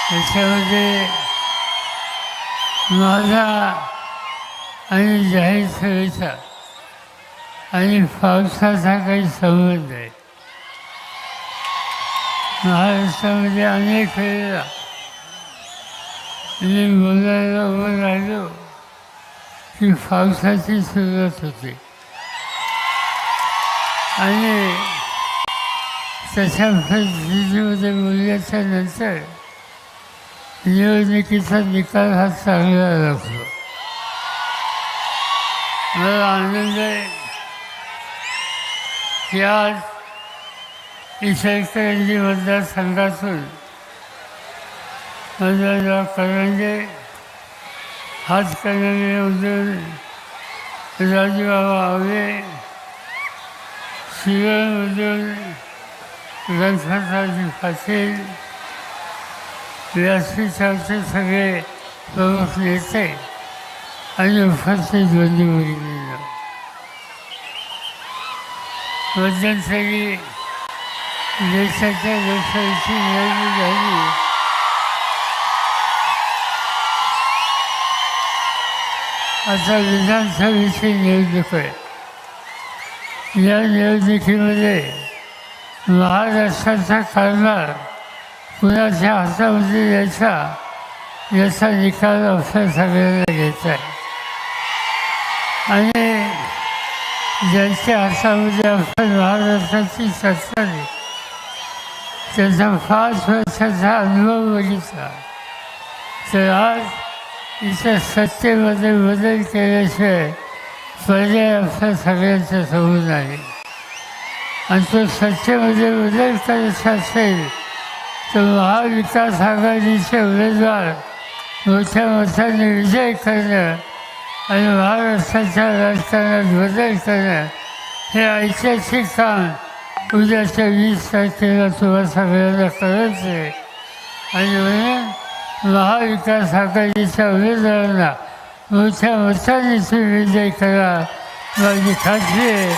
त्याच्यामध्ये माझा आणि जाहीर सभेचा आणि पावसाचा काही संबंध आहे. महाराष्ट्रामध्ये अनेक वेळेला मी बोलायला उभं राहिलो की पावसाची सुरुवात होते आणि तशा परिस्थितीमध्ये बोलल्याच्या नंतर निवडणुकीचा निकाल हा चांगला लागतो. मला आनंद आहे की आज इचलकरंजी मतदारसंघातून माझा करंजे हातकणंगलेमधून राजूबाबा आवळे, शिरोळमधून गणपतरावजी पाटील, व्यासपीठावरचे सगळे प्रमुख नेते आणि उपस्थित बंधू-भगिनींनो, मध्यंतरी देशाच्या लोकसभेची निवडणूक झाली. आता विधानसभेची निवडणूक आहे. या निवडणुकीमध्ये महाराष्ट्राचा कारभार कुणाच्या हातामध्ये द्यायचा याचा निकाल आपल्या सगळ्यांना घ्यायचा आहे आणि ज्यांच्या हातामध्ये आपण महाराष्ट्राची सत्ता आहे त्याचा 5 वर्षाचा अनुभव बघितला तर आज इथं सत्तेमध्ये बदल केल्याशिवाय पर्याय आपल्या सगळ्यांच्या समोर आहे. आणि तो सत्तेमध्ये बदल करायचा असेल तर महाविकास आघाडीचे उमेदवार मोठ्या मताने विजय करणं आणि महाराष्ट्राच्या राजकारणात बदल करणं हे ऐतिहासिक काम उद्याच्या 20 तारखेला तुम्हाला सगळ्यांना करायचं आहे. आणि म्हणून महाविकास आघाडीच्या उमेदवारांना मोठ्या मताने तुम्ही विजय करा माझी खात्री आहे.